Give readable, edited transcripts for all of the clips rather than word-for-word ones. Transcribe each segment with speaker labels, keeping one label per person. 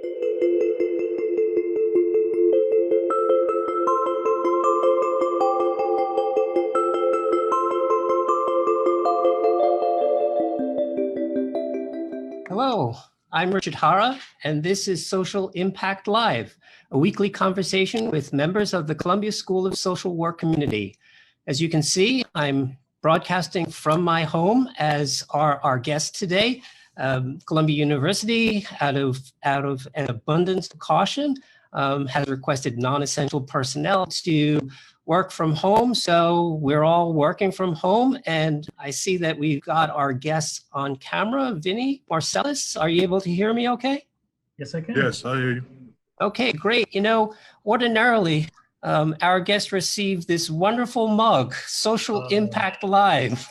Speaker 1: Hello, I'm Richard Hara, and this is Social Impact Live, a weekly conversation with members of the Columbia School of Social Work community. As you can see, I'm broadcasting from my home, as are our guests today. Columbia University, out of an abundance of caution, has requested non-essential personnel to work from home. So we're all working from home, and I see that we've got our guests on camera. Vinny, Marcellus, are you able to hear me okay?
Speaker 2: Yes, I can.
Speaker 3: Yes, I hear you. Okay,
Speaker 1: great. You know, ordinarily, our guests received this wonderful mug, Social Impact Live.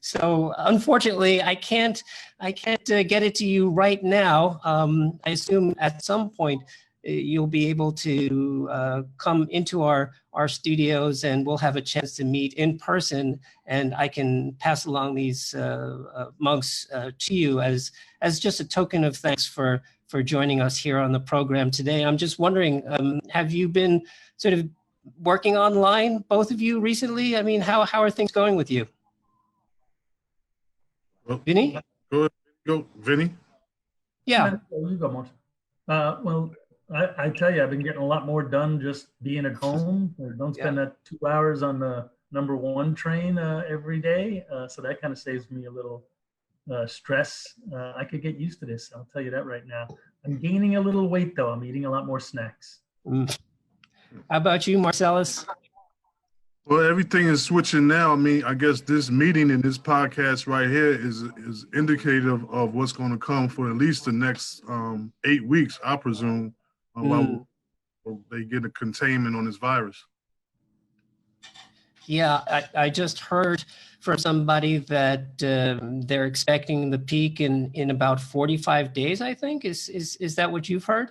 Speaker 1: So unfortunately, I can't get it to you right now. I assume at some point you'll be able to come into our studios, and we'll have a chance to meet in person, and I can pass along these mugs to you as just a token of thanks for joining us here on the program today. I'm just wondering, have you been sort of working online, both of you, recently? I mean, how are things going with you?
Speaker 3: Well,
Speaker 1: Vinny?
Speaker 3: Go, Vinny.
Speaker 1: Yeah.
Speaker 2: You go, Mark. Well, I tell you, I've been getting a lot more done just being at home. Don't spend that 2 hours on the #1 train every day. So that kind of saves me a little stress. I could get used to this. I'll tell you that right now. I'm gaining a little weight, though. I'm eating a lot more snacks.
Speaker 1: How about you, Marcellus?
Speaker 3: Well, everything is switching now. I mean, I guess this meeting and this podcast right here is indicative of what's going to come for at least the next 8 weeks, I presume, while they get a containment on this virus.
Speaker 1: Yeah, I just heard from somebody that they're expecting the peak in about 45 days, I think. Is that what you've heard?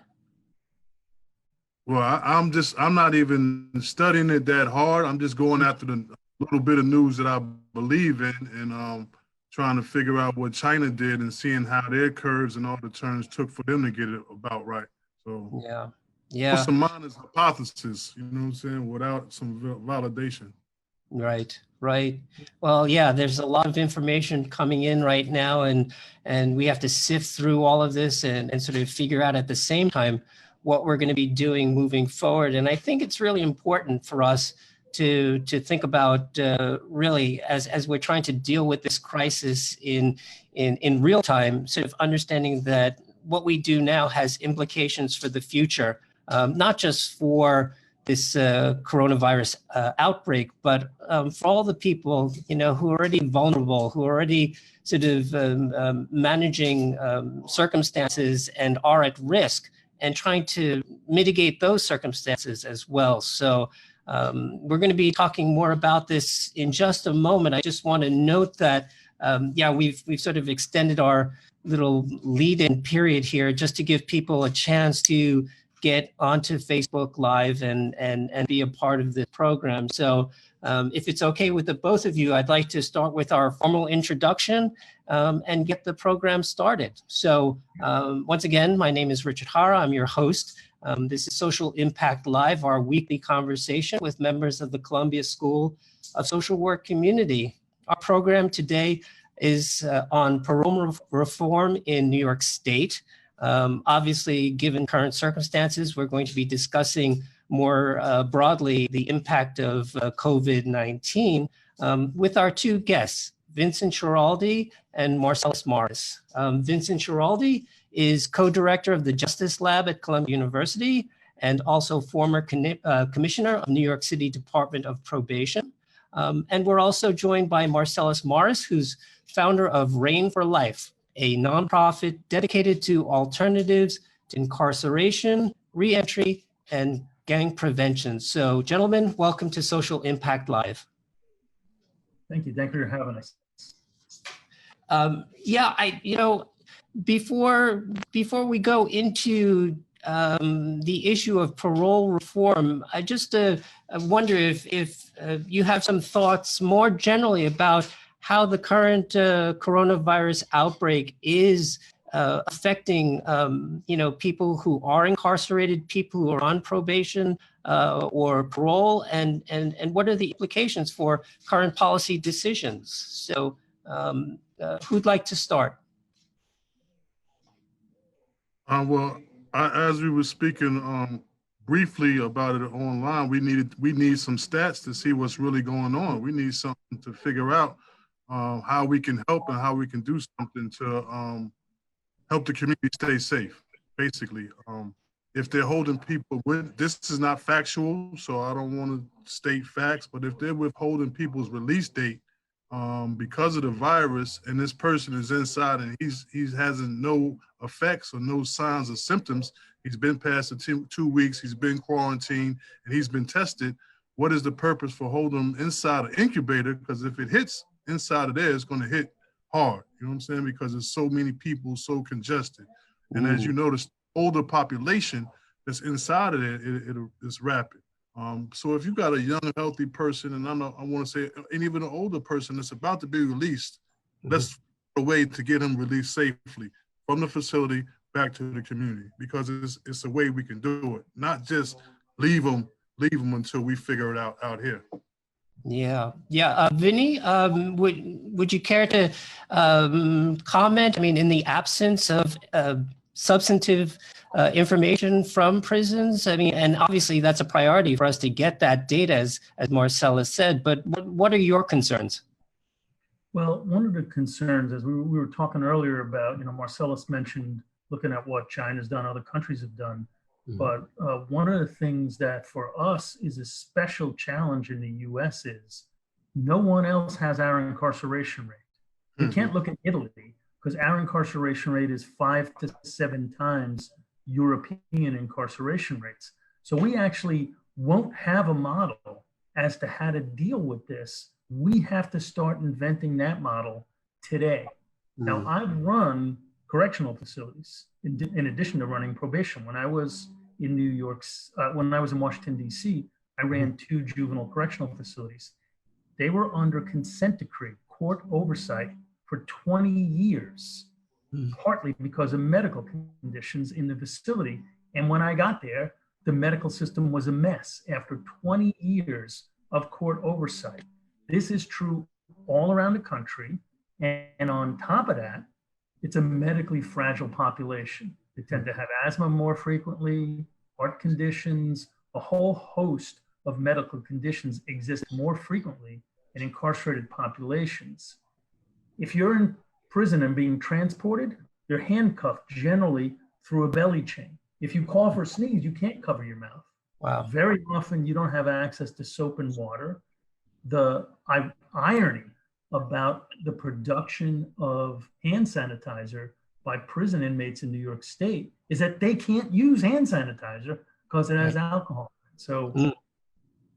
Speaker 3: Well, I'm not even studying it that hard. I'm just going after the little bit of news that I believe in, and trying to figure out what China did and seeing how their curves and all the turns took for them to get it about right. So
Speaker 1: yeah.
Speaker 3: Some minus hypothesis, you know what I'm saying, without some validation.
Speaker 1: Right. Well, yeah, there's a lot of information coming in right now, and we have to sift through all of this and sort of figure out at the same time what we're going to be doing moving forward. And I think it's really important for us to think about really as we're trying to deal with this crisis in real time, sort of understanding that what we do now has implications for the future, not just for this coronavirus outbreak, but for all the people, who are already vulnerable, who are already sort of managing circumstances and are at risk, and trying to mitigate those circumstances as well. So we're going to be talking more about this in just a moment. I just want to note that, we've sort of extended our little lead-in period here just to give people a chance to get onto Facebook Live and be a part of the program. So if it's okay with the both of you, I'd like to start with our formal introduction and get the program started. So once again, my name is Richard Hara. I'm your host. This is Social Impact Live, our weekly conversation with members of the Columbia School of Social Work community. Our program today is on parole reform in New York State. Obviously, given current circumstances, we're going to be discussing more broadly the impact of COVID-19 with our two guests, Vincent Schiraldi and Marcellus Morris. Vincent Schiraldi is co-director of the Justice Lab at Columbia University and also former commissioner of New York City Department of Probation. And we're also joined by Marcellus Morris, who's founder of Reign for Life, a nonprofit dedicated to alternatives to incarceration, reentry, and gang prevention. So, gentlemen, welcome to Social Impact Live.
Speaker 2: Thank you. Thank you for having us.
Speaker 1: Before we go into the issue of parole reform, I just wonder if you have some thoughts more generally about how the current coronavirus outbreak is affecting, people who are incarcerated, people who are on probation or parole, and what are the implications for current policy decisions? So who'd like to start?
Speaker 3: As we were speaking briefly about it online, we need some stats to see what's really going on. We need something to figure out how we can help and how we can do something to help the community stay safe, basically. If they're holding people this is not factual, so I don't want to state facts, but if they're withholding people's release date because of the virus, and this person is inside and he hasn't no effects or no signs or symptoms, he's been past the 2 weeks, he's been quarantined, and he's been tested, what is the purpose for holding him inside an incubator? Because if it hits inside of there, it's going to hit hard. You know what I'm saying? Because there's so many people, so congested. And as you notice, older population that's inside of it, it's rapid. So if you got a young, healthy person, and I want to say, and even an older person that's about to be released, let's find a way to get him released safely from the facility back to the community, because it's a way we can do it, not just leave them until we figure it out here.
Speaker 1: Yeah. Vinny, would you care to comment? I mean, in the absence of substantive information from prisons, I mean, and obviously that's a priority for us to get that data, as Marcellus said, but what are your concerns?
Speaker 2: Well, one of the concerns, as we were talking earlier about, Marcellus mentioned looking at what China's done, other countries have done. But one of the things that for us is a special challenge in the US is no one else has our incarceration rate. We can't look at Italy because our incarceration rate is 5 to 7 times European incarceration rates. So we actually won't have a model as to how to deal with this. We have to start inventing that model today. Now, I've run correctional facilities in addition to running probation. When I was in New York, when I was in Washington, D.C., I ran 2 juvenile correctional facilities. They were under consent decree, court oversight for 20 years, partly because of medical conditions in the facility. And when I got there, the medical system was a mess after 20 years of court oversight. This is true all around the country. And on top of that, it's a medically fragile population. They tend to have asthma more frequently, heart conditions, a whole host of medical conditions exist more frequently in incarcerated populations. If you're in prison and being transported, you're handcuffed generally through a belly chain. If you cough or sneeze, you can't cover your mouth.
Speaker 1: Wow.
Speaker 2: Very often you don't have access to soap and water. The irony about the production of hand sanitizer by prison inmates in New York State is that they can't use hand sanitizer because it has alcohol. So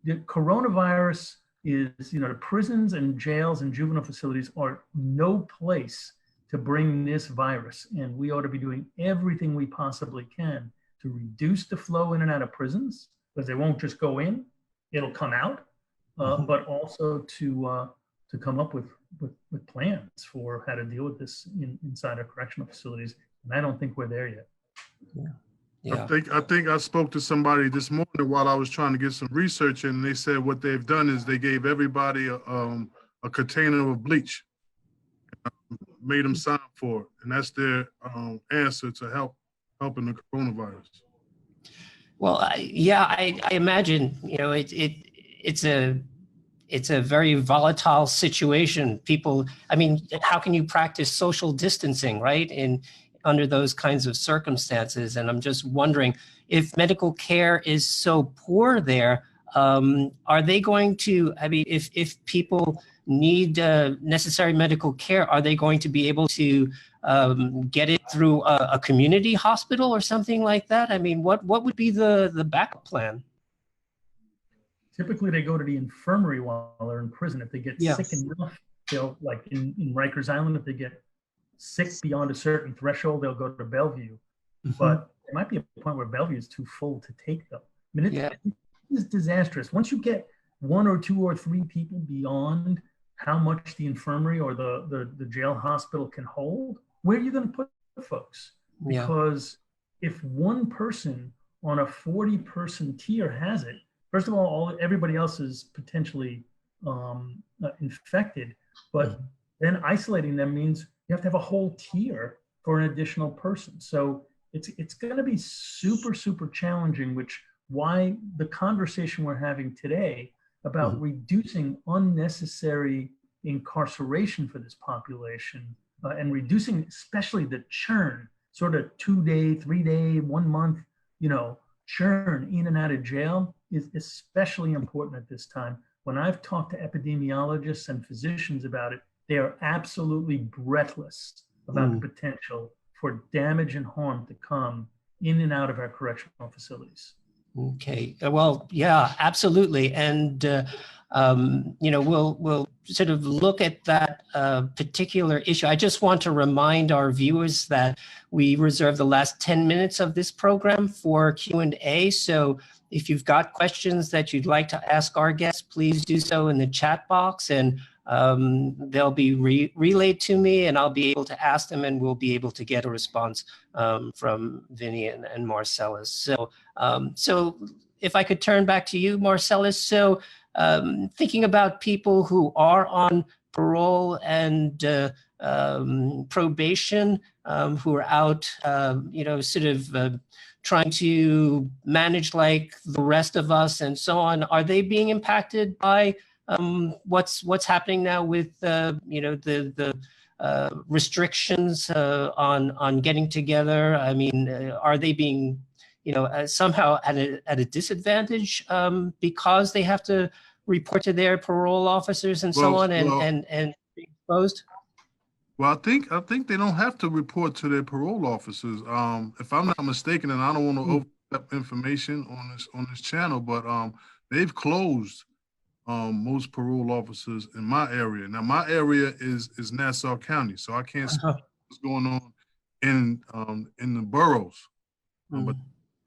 Speaker 2: the coronavirus is, the prisons and jails and juvenile facilities are no place to bring this virus. And we ought to be doing everything we possibly can to reduce the flow in and out of prisons, because they won't just go in, it'll come out, but also to come up with plans for how to deal with this inside our correctional facilities. And I don't think we're there yet.
Speaker 1: Yeah.
Speaker 3: I think I spoke to somebody this morning while I was trying to get some research in, and they said what they've done is they gave everybody a container of bleach, made them sign for it, and that's their answer to helping the coronavirus.
Speaker 1: Well, I imagine it's a very volatile situation. People, I mean, how can you practice social distancing, right? Under those kinds of circumstances. And I'm just wondering, if medical care is so poor there, are they going to, I mean, if people need necessary medical care, are they going to be able to get it through a community hospital or something like that? I mean, what would be the backup plan?
Speaker 2: Typically, they go to the infirmary while they're in prison. If they get sick enough, they'll, like in Rikers Island, if they get sick beyond a certain threshold, they'll go to Bellevue. But there might be a point where Bellevue is too full to take them. I mean, it is disastrous. Once you get 1 or 2 or 3 people beyond how much the infirmary or the jail hospital can hold, where are you going to put folks.
Speaker 1: Yeah.
Speaker 2: Because if one person on a 40-person tier has it, first of all, everybody else is potentially infected, but then isolating them means you have to have a whole tier for an additional person. So it's going to be super, super challenging, which why the conversation we're having today about reducing unnecessary incarceration for this population and reducing especially the churn, sort of 2-day, 3-day, 1 month, churn in and out of jail is especially important at this time. When I've talked to epidemiologists and physicians about it, they are absolutely breathless about the potential for damage and harm to come in and out of our correctional facilities.
Speaker 1: Okay. Well, yeah, absolutely. And, we'll sort of look at that particular issue. I just want to remind our viewers that we reserve the last 10 minutes of this program for Q&A. So if you've got questions that you'd like to ask our guests, please do so in the chat box, and they'll be relayed to me, and I'll be able to ask them, and we'll be able to get a response from Vinny and Marcellus. So if I could turn back to you, Marcellus. So thinking about people who are on parole and probation, who are out, sort of trying to manage like the rest of us and so on, are they being impacted by what's happening now with the restrictions on getting together? I mean, are they being somehow at a disadvantage because they have to report to their parole officers and so on and be exposed?
Speaker 3: Well, I think they don't have to report to their parole officers. If I'm not mistaken, and I don't want to overstep information on this channel, but they've closed most parole officers in my area. Now, my area is Nassau County, so I can't speak what's going on in the boroughs. But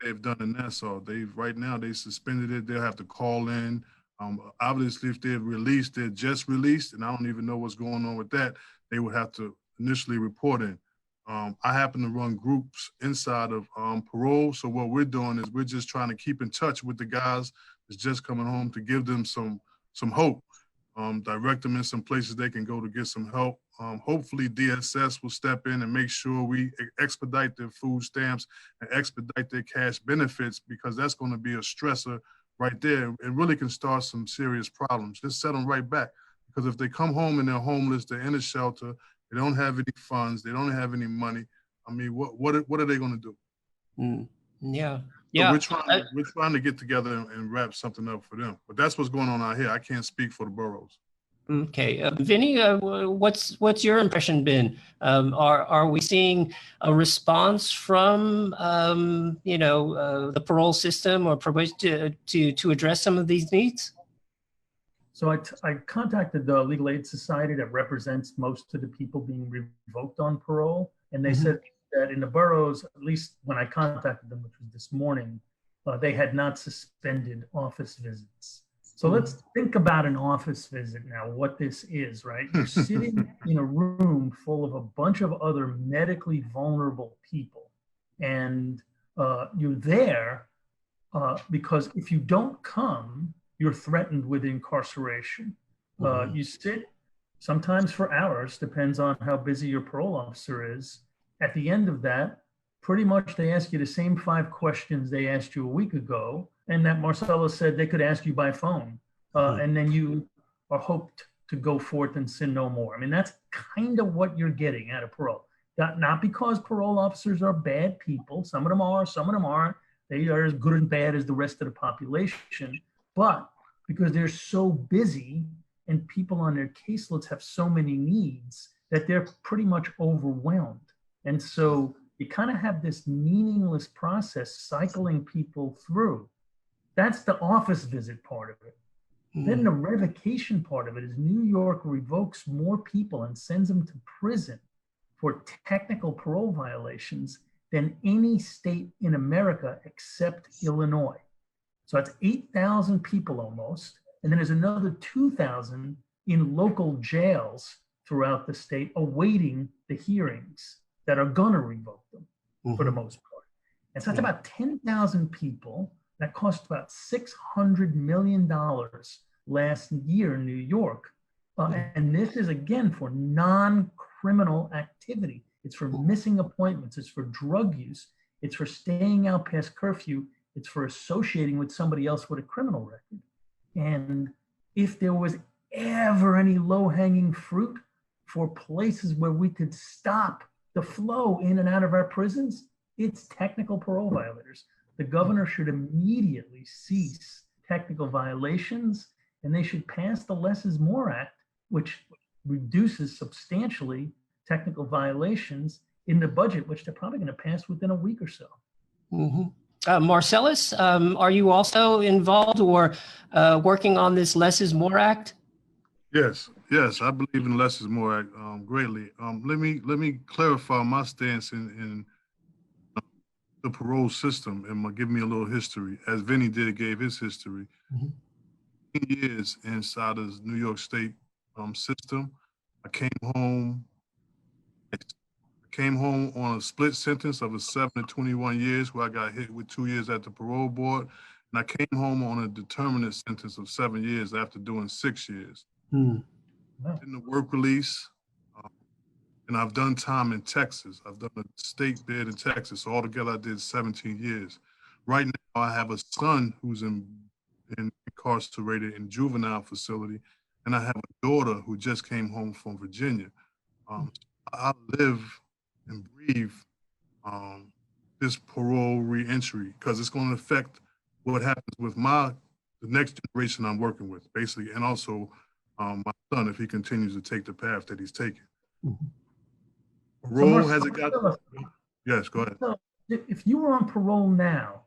Speaker 3: they've done in Nassau. Right now they suspended it. They'll have to call in. Obviously, if they're released, they're just released, and I don't even know what's going on with that. They would have to initially report in. I happen to run groups inside of parole, so what we're doing is we're just trying to keep in touch with the guys that's just coming home to give them some hope, direct them in some places they can go to get some help. Hopefully DSS will step in and make sure we expedite their food stamps and expedite their cash benefits, because that's going to be a stressor right there. It really can start some serious problems. Just set them right back, because if they come home and they're homeless, they're in a shelter, they don't have any funds, they don't have any money. I mean, what are they going to do?
Speaker 1: Yeah.
Speaker 3: So we're trying to get together and wrap something up for them. But that's what's going on out here. I can't speak for the boroughs.
Speaker 1: Okay, Vinny, what's your impression been? Are we seeing a response from the parole system or probation to address some of these needs?
Speaker 2: So I contacted the Legal Aid Society that represents most of the people being revoked on parole, and they said that in the boroughs, at least when I contacted them, which was this morning, they had not suspended office visits. So let's think about an office visit now, what this is, right? You're sitting in a room full of a bunch of other medically vulnerable people, and you're there because if you don't come, you're threatened with incarceration. You sit sometimes for hours, depends on how busy your parole officer is. At the end of that, pretty much they ask you the same 5 questions they asked you a week ago, and that Marcellus said they could ask you by phone. And then you are hoped to go forth and sin no more. I mean, that's kind of what you're getting out of parole. Not because parole officers are bad people. Some of them are, some of them aren't. They are as good and bad as the rest of the population. But because they're so busy and people on their caseloads have so many needs that they're pretty much overwhelmed. And so you kind of have this meaningless process cycling people through. That's the office visit part of it. Then the revocation part of it is New York revokes more people and sends them to prison for technical parole violations than any state in America except Illinois. So that's 8,000 people almost. And then there's another 2,000 in local jails throughout the state awaiting the hearings. that are gonna revoke them for the most part. And so that's about 10,000 people. That cost about $600 million last year in New York. And this is, again, for non-criminal activity. It's for missing appointments. It's for drug use. It's for staying out past curfew. It's for associating with somebody else with a criminal record. And if there was ever any low-hanging fruit for places where we could stop the flow in and out of our prisons, it's technical parole violators. The governor should immediately cease technical violations, and they should pass the Less is More Act, which reduces substantially technical violations in the budget, which they're probably going to pass within a week or so.
Speaker 1: Marcellus, are you also involved or working on this Less is More Act?
Speaker 3: Yes, I believe in Less is More Act greatly. Let me clarify my stance in the parole system and give me a little history, as Vinny gave his history. 10 years inside of New York State system. I came home on a split sentence of a 7 to 21 years, where I got hit with 2 years at the parole board, and I came home on a determinate sentence of 7 years after doing 6 years. In the work release, and I've done time in Texas. I've done a state bid in Texas. So altogether, I did 17 years. Right now, I have a son who's incarcerated in juvenile facility, and I have a daughter who just came home from Virginia. I live and breathe this parole reentry, because it's going to affect what happens with the next generation I'm working with, basically, and also my son if he continues to take the path that he's taking. Parole has it got? Yes, go ahead.
Speaker 2: So if you were on parole now,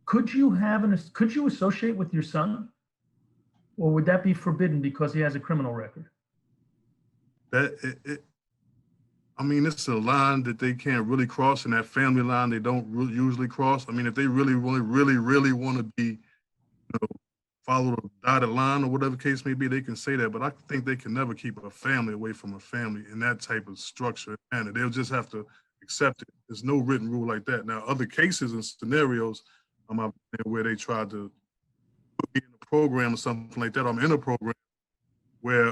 Speaker 2: could you associate with your son, or would that be forbidden because he has a criminal record?
Speaker 3: I mean, it's a line that they can't really cross, and that family line they don't usually cross. I mean, if they really want to be, follow the dotted line or whatever case may be, they can say that. But I think they can never keep a family away from a family in that type of structure. And they'll just have to accept it. There's no written rule like that. Now, other cases and scenarios where they try to put me in a program or something like that. I'm in a program where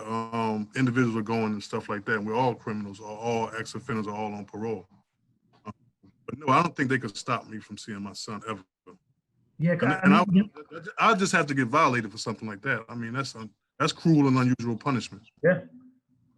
Speaker 3: individuals are going and stuff like that. And we're all criminals, or all ex-offenders, are all on parole. But no, I don't think they could stop me from seeing my son ever.
Speaker 2: Yeah,
Speaker 3: I just have to get violated for something like that. I mean, that's cruel and unusual punishment.
Speaker 2: Yeah.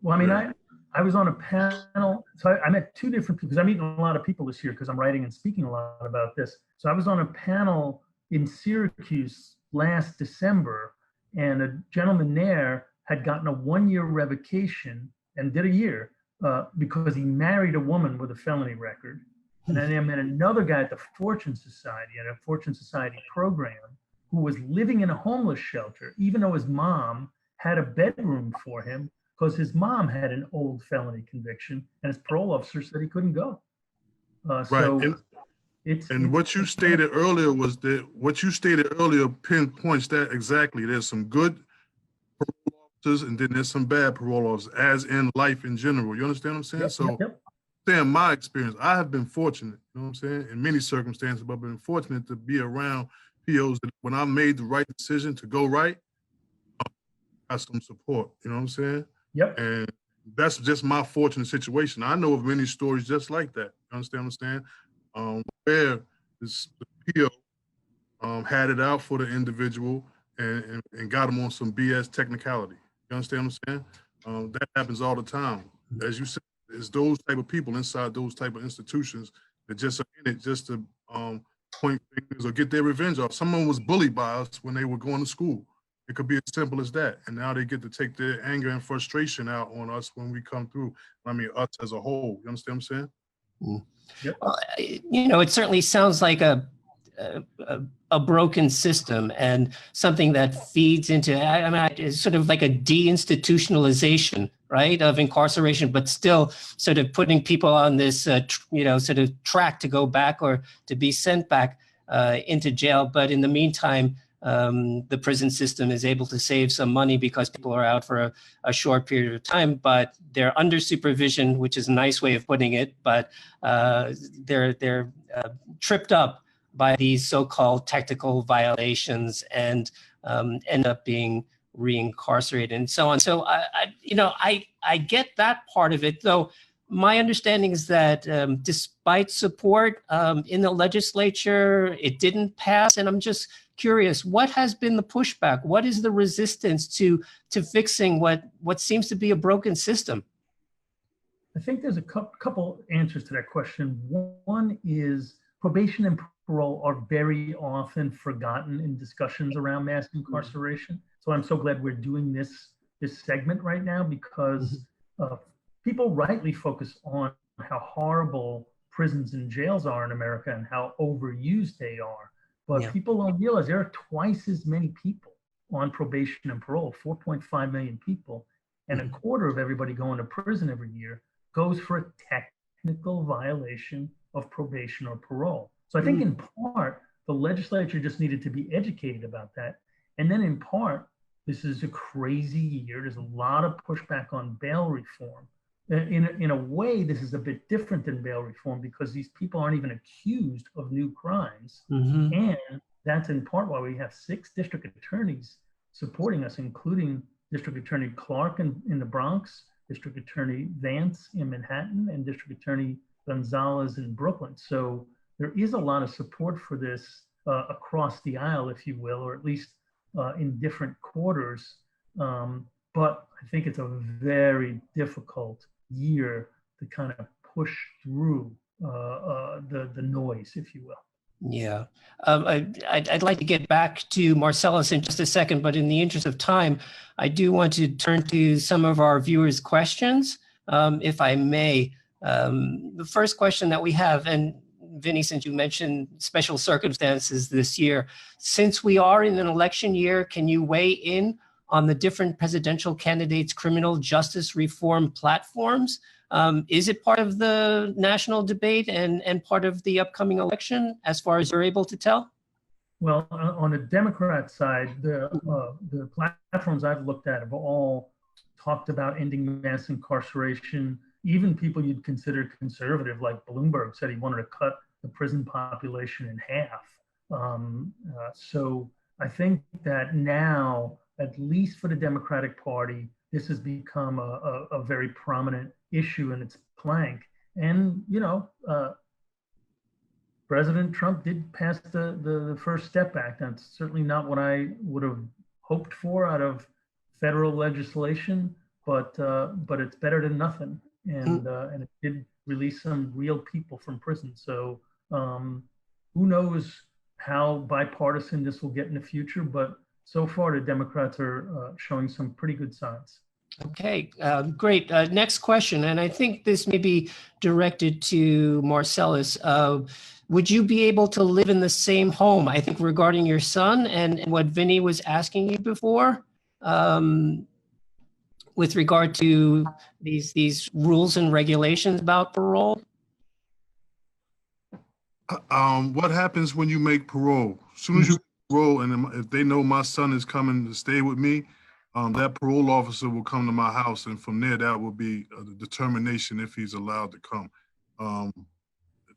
Speaker 2: Well, I mean, I was on a panel. So I met two different people, because I'm meeting a lot of people this year because I'm writing and speaking a lot about this. So I was on a panel in Syracuse last December, and a gentleman there had gotten a 1-year revocation and did a year because he married a woman with a felony record. And then I met another guy at the Fortune Society, at a Fortune Society program, who was living in a homeless shelter, even though his mom had a bedroom for him, because his mom had an old felony conviction, and his parole officer said he couldn't go.
Speaker 3: Right. And what you stated earlier pinpoints that exactly. There's some good parole officers, and then there's some bad parole officers, as in life in general. You understand what I'm saying? In my experience, I have been fortunate, you know what I'm saying, in many circumstances, but I've been fortunate to be around POs that when I made the right decision to go right, I got some support, you know what I'm saying?
Speaker 2: Yep.
Speaker 3: And that's just my fortunate situation. I know of many stories just like that, you understand what I'm saying? Where the PO had it out for the individual and got them on some BS technicality. You understand what I'm saying? That happens all the time. As you said, it's those type of people inside those type of institutions that just are in it just to point fingers or get their revenge off. Someone was bullied by us when they were going to school. It could be as simple as that. And now they get to take their anger and frustration out on us when we come through. I mean, us as a whole. You understand what I'm saying?
Speaker 2: Yep.
Speaker 1: Well, it certainly sounds like a broken system, and something that feeds into, it's sort of like a deinstitutionalization, right, of incarceration, but still sort of putting people on this, sort of track to go back or to be sent back into jail. But in the meantime, the prison system is able to save some money because people are out for a short period of time, but they're under supervision, which is a nice way of putting it, but they're tripped up by these so-called technical violations and end up being reincarcerated and so on. So I get that part of it, though. My understanding is that despite support in the legislature, it didn't pass. And I'm just curious, what has been the pushback? What is the resistance to fixing what seems to be a broken system?
Speaker 2: I think there's a couple answers to that question. One is probation and parole are very often forgotten in discussions around mass incarceration. So I'm so glad we're doing this segment right now, because people rightly focus on how horrible prisons and jails are in America and how overused they are. But people don't realize there are twice as many people on probation and parole, 4.5 million people, and a quarter of everybody going to prison every year goes for a technical violation of probation or parole. So I think in part, the legislature just needed to be educated about that. And then in part, this is a crazy year. There's a lot of pushback on bail reform. In a way, this is a bit different than bail reform because these people aren't even accused of new crimes. And that's in part why we have 6 district attorneys supporting us, including District Attorney Clark in the Bronx, District Attorney Vance in Manhattan, and District Attorney Gonzalez in Brooklyn. So there is a lot of support for this across the aisle, if you will, or at least in different quarters. But I think it's a very difficult year to kind of push through the noise, if you will.
Speaker 1: Yeah, I'd like to get back to Marcellus in just a second, but in the interest of time, I do want to turn to some of our viewers' questions, if I may. The first question that we have, and Vinny, since you mentioned special circumstances this year, since we are in an election year, can you weigh in on the different presidential candidates' criminal justice reform platforms? Is it part of the national debate and part of the upcoming election, as far as you're able to tell?
Speaker 2: Well, on the Democrat side, the platforms I've looked at have all talked about ending mass incarceration. Even people you'd consider conservative, like Bloomberg, said he wanted to cut the prison population in half. So I think that now, at least for the Democratic Party, this has become a very prominent issue in its plank. And, President Trump did pass the First Step Act. That's certainly not what I would have hoped for out of federal legislation, but it's better than nothing. And it did release some real people from prison. So who knows how bipartisan this will get in the future, but so far the Democrats are showing some pretty good signs.
Speaker 1: Okay, great. Next question, and I think this may be directed to Marcellus. Would you be able to live in the same home? I think regarding your son and what Vinny was asking you before, with regard to these rules and regulations about parole.
Speaker 3: What happens when you make parole? As soon as you parole, and if they know my son is coming to stay with me, that parole officer will come to my house, and from there, that will be the determination if he's allowed to come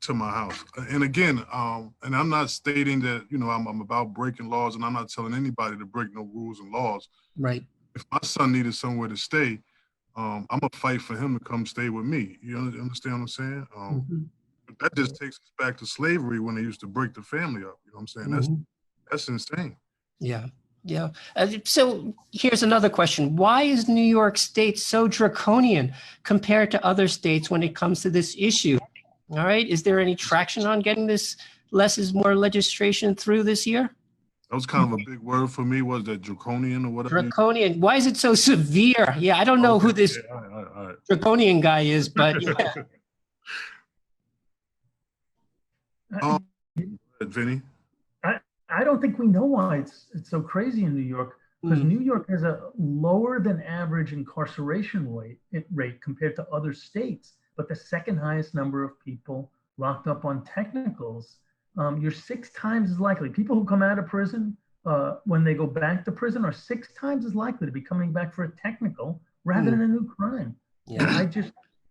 Speaker 3: to my house. And again, and I'm not stating that, I'm about breaking laws, and I'm not telling anybody to break no rules and laws.
Speaker 1: Right.
Speaker 3: If my son needed somewhere to stay, I'm gonna fight for him to come stay with me. You understand what I'm saying? That just takes us back to slavery when they used to break the family up. You know what I'm saying? That's insane.
Speaker 1: Yeah. Yeah. So here's another question. Why is New York State so draconian compared to other states when it comes to this issue? All right. Is there any traction on getting this less is more legislation through this year?
Speaker 3: That was kind of a big word for me. Was that draconian or whatever?
Speaker 1: Draconian. Why is it so severe? Yeah, I don't know who this
Speaker 3: all right.
Speaker 1: draconian guy is, but yeah.
Speaker 3: Vinny?
Speaker 2: I don't think we know why it's so crazy in New York, because New York has a lower than average incarceration rate compared to other states, but the second highest number of people locked up on technicals. You're 6 times as likely. People who come out of prison when they go back to prison are 6 times as likely to be coming back for a technical rather than a new crime.
Speaker 1: Yeah.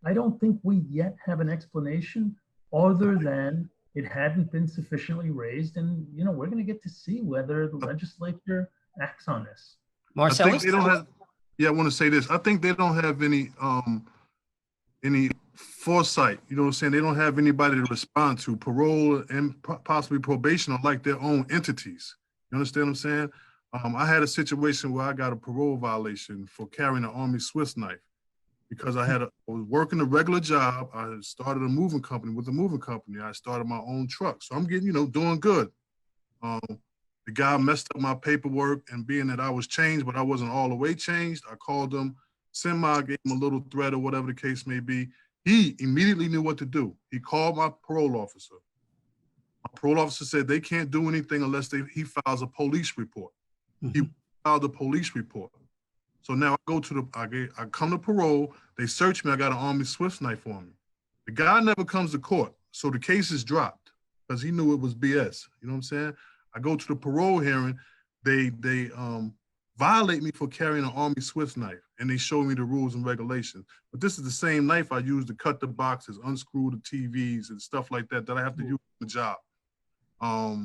Speaker 2: I don't think we yet have an explanation other than it hadn't been sufficiently raised. And, you know, we're going to get to see whether the legislature acts on this.
Speaker 3: I think
Speaker 1: Marcellus?
Speaker 3: they don't have, yeah, I want to say this. I think they don't have any foresight. You know what I'm saying? They don't have anybody to respond to. Parole and possibly probation are like their own entities. You understand what I'm saying? I had a situation where I got a parole violation for carrying an Army Swiss knife because I was working a regular job. I started a moving company with a moving company. I started my own truck. So I'm getting, you know, doing good. The guy messed up my paperwork, and being that I was changed, but I wasn't all the way changed, I called him, gave him a little threat or whatever the case may be. He immediately knew what to do. He called my parole officer. My parole officer said they can't do anything unless he files a police report.
Speaker 1: Mm-hmm.
Speaker 3: He filed a police report. So now I come to parole, they search me, I got an Army Swiss knife on me. The guy never comes to court, so the case is dropped because he knew it was BS. You know what I'm saying? I go to the parole hearing, they violate me for carrying an Army Swiss knife, and they show me the rules and regulations. But this is the same knife I use to cut the boxes, unscrew the TVs and stuff like that I have to use in the job. Out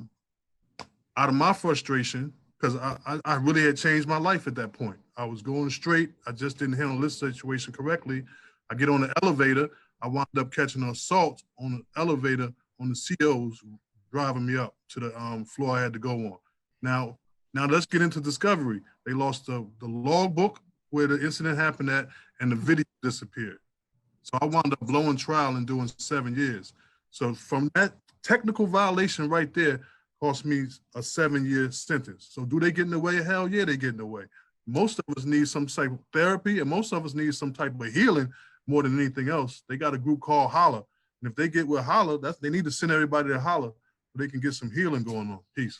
Speaker 3: of my frustration, because I really had changed my life at that point. I was going straight. I just didn't handle this situation correctly. I get on the elevator. I wound up catching an assault on the elevator on the COs driving me up to the floor I had to go on. Now let's get into discovery. They lost the logbook where the incident happened at, and the video disappeared. So I wound up blowing trial and doing 7 years. So from that technical violation right there cost me a 7-year sentence. So do they get in the way? Hell yeah, they get in the way. Most of us need some type of therapy, and most of us need some type of healing more than anything else. They got a group called Holla. And if they get with Holla, they need to send everybody to Holla so they can get some healing going on. Peace.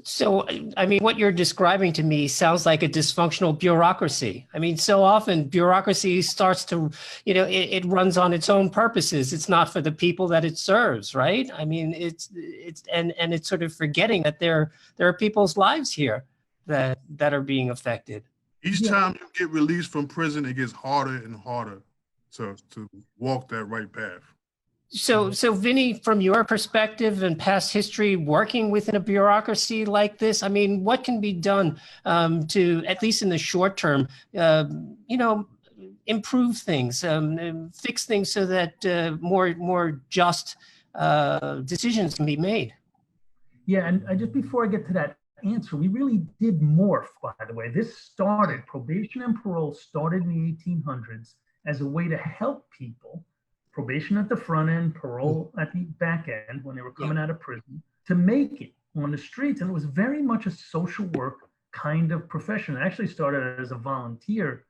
Speaker 1: So, I mean, what you're describing to me sounds like a dysfunctional bureaucracy. I mean, so often bureaucracy starts to, you know, it runs on its own purposes. It's not for the people that it serves, right? I mean, it's sort of forgetting that there are people's lives here that are being affected.
Speaker 3: Each time you get released from prison, it gets harder and harder to walk that right path.
Speaker 1: So Vinny, from your perspective and past history working within a bureaucracy like this, I mean, what can be done to, at least in the short term, you know, improve things, fix things so that more just decisions can be made?
Speaker 2: Yeah, and just before I get to that answer, we really did morph, by the way. Probation and parole started in the 1800s as a way to help people. Probation at the front end, parole at the back end when they were coming out of prison, to make it on the streets. And it was very much a social work kind of profession. It actually started as a volunteer.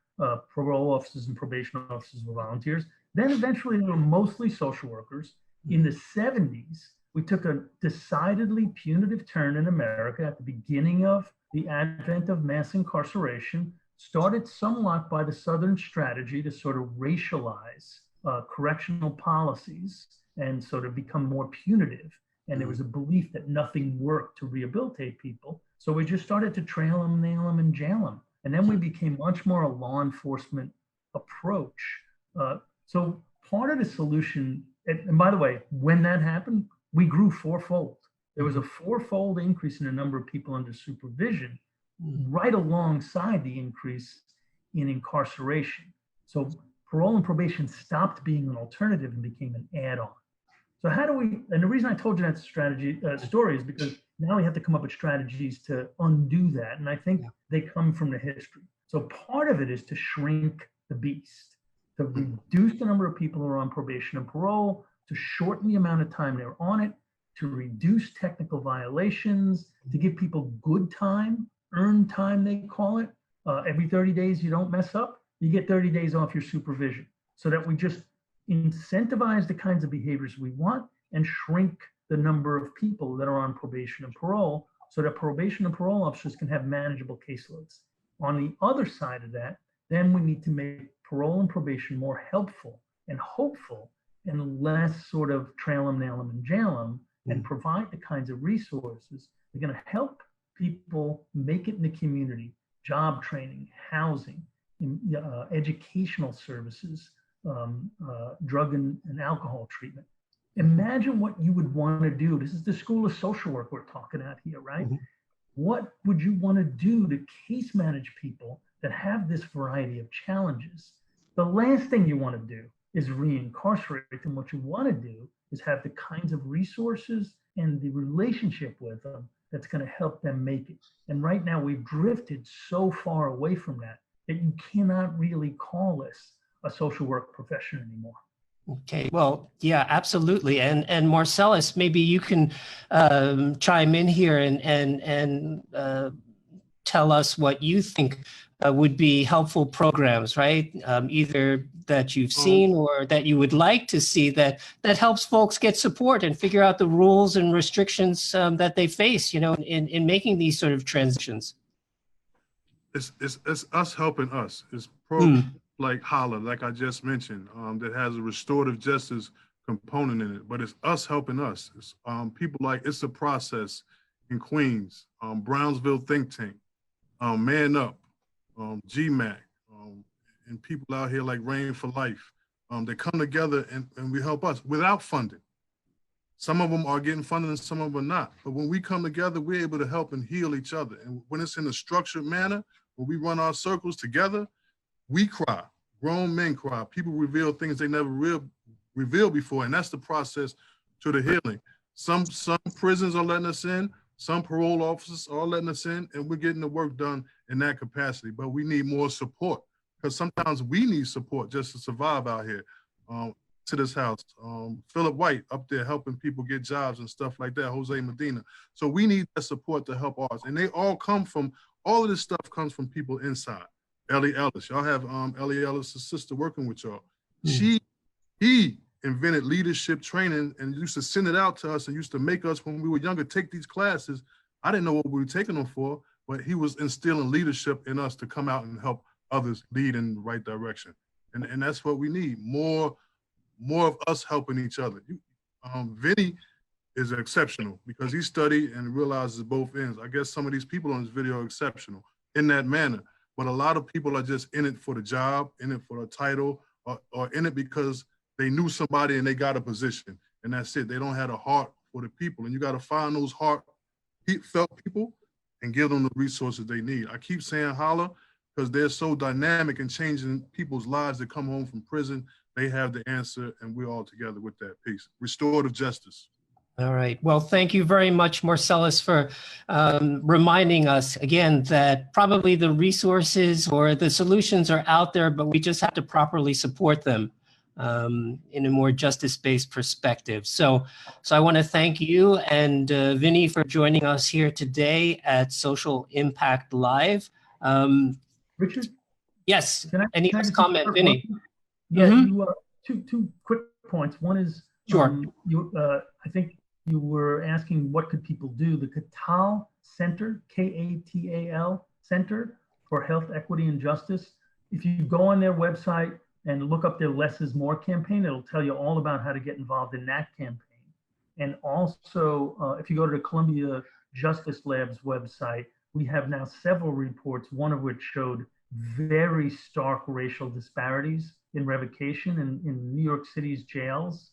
Speaker 2: Parole officers and probation officers were volunteers. Then eventually they were mostly social workers. In the 70s, we took a decidedly punitive turn in America at the beginning of the advent of mass incarceration, started somewhat by the Southern strategy to sort of racialize correctional policies and sort of become more punitive. And there was a belief that nothing worked to rehabilitate people. So we just started to trail them, nail them, and jail them. And then we became much more a law enforcement approach. So part of the solution, and by the way, when that happened, we grew fourfold. There was a fourfold increase in the number of people under supervision, right alongside the increase in incarceration. So parole and probation stopped being an alternative and became an add-on. So how do we, and the reason I told you that story is because now we have to come up with strategies to undo that. And I think they come from the history. So part of it is to shrink the beast, to reduce the number of people who are on probation and parole, to shorten the amount of time they're on it, to reduce technical violations, to give people good time, earned time, they call it. Every 30 days you don't mess up, you get 30 days off your supervision, so that we just incentivize the kinds of behaviors we want and shrink the number of people that are on probation and parole, so that probation and parole officers can have manageable caseloads. On the other side of that, then we need to make parole and probation more helpful and hopeful and less sort of trail them, nail them, and jail them, and provide the kinds of resources that are going to help people make it in the community, job training, housing, educational services, drug and alcohol treatment. Imagine what you would want to do. This is the School of Social Work we're talking about here, right? Mm-hmm. What would you want to do to case manage people that have this variety of challenges? The last thing you want to do is reincarcerate, and what you want to do is have the kinds of resources and the relationship with them that's going to help them make it. And right now we've drifted so far away from that you cannot really call this a social work profession anymore.
Speaker 1: Okay, well, yeah, absolutely. And Marcellus, maybe you can chime in here and tell us what you think would be helpful programs, right? Either that you've seen or that you would like to see that helps folks get support and figure out the rules and restrictions that they face, in making these sort of transitions.
Speaker 3: It's us helping us. It's like Hara, like I just mentioned, that has a restorative justice component in it, but it's us helping us. It's people like It's a Process in Queens, Brownsville Think Tank, Man Up, GMAC, and people out here like Rain for Life. They come together and we help us without funding. Some of them are getting funded and some of them are not. But when we come together, we're able to help and heal each other. And when it's in a structured manner, when we run our circles together, we cry. Grown men cry. People reveal things they never revealed before, and that's the process to the healing. Some prisons are letting us in. Some parole officers are letting us in, and we're getting the work done in that capacity. But we need more support, because sometimes we need support just to survive out here. To this house, Philip White up there helping people get jobs and stuff like that, Jose Medina. So we need that support to help ours. And they all of this stuff comes from people inside. Ellie Ellis, y'all have Ellie Ellis' sister working with y'all. He invented leadership training and used to send it out to us and used to make us, when we were younger, take these classes. I didn't know what we were taking them for, but he was instilling leadership in us to come out and help others lead in the right direction. And that's what we need, more of us helping each other. Vinny is exceptional because he studied and realizes both ends. I guess some of these people on this video are exceptional in that manner, but a lot of people are just in it for the job, in it for the title, or in it because they knew somebody and they got a position, and that's it. They don't have a heart for the people, and you got to find those heartfelt people and give them the resources they need. I keep saying holla because they're so dynamic and changing people's lives that come home from prison. They have the answer, and we're all together with that piece. Restorative justice.
Speaker 1: All right. Well, thank you very much, Marcellus, for reminding us again that probably the resources or the solutions are out there, but we just have to properly support them in a more justice-based perspective. So I want to thank you and Vinny for joining us here today at Social Impact Live.
Speaker 2: Richard?
Speaker 1: Yes. Any last comment, Vinny?
Speaker 2: Yeah, two quick points. One is,
Speaker 1: sure.
Speaker 2: I think you were asking what could people do. The Katal Center, K-A-T-A-L Center for Health, Equity, and Justice. If you go on their website and look up their Less is More campaign, it'll tell you all about how to get involved in that campaign. And also, if you go to the Columbia Justice Lab's website, we have now several reports, one of which showed very stark racial disparities in revocation in New York City's jails.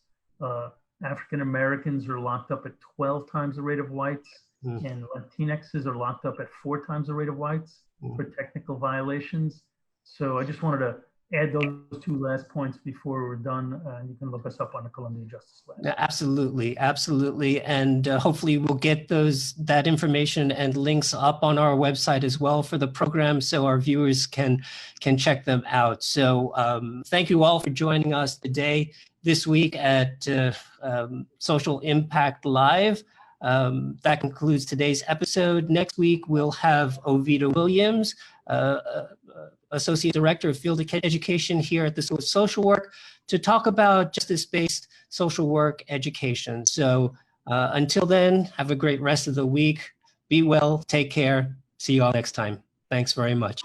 Speaker 2: African Americans are locked up at 12 times the rate of whites, and Latinxs are locked up at 4 times the rate of whites for technical violations. So I just wanted to add those two last points before we're done. You can look us up on the Columbia Justice Lab.
Speaker 1: Absolutely, absolutely. And hopefully we'll get that information and links up on our website as well for the program so our viewers can check them out. So thank you all for joining us today, this week at Social Impact Live. That concludes today's episode. Next week, we'll have Ovita Williams, Associate Director of Field Education here at the School of Social Work, to talk about justice-based social work education. So until then, have a great rest of the week. Be well, take care. See you all next time. Thanks very much.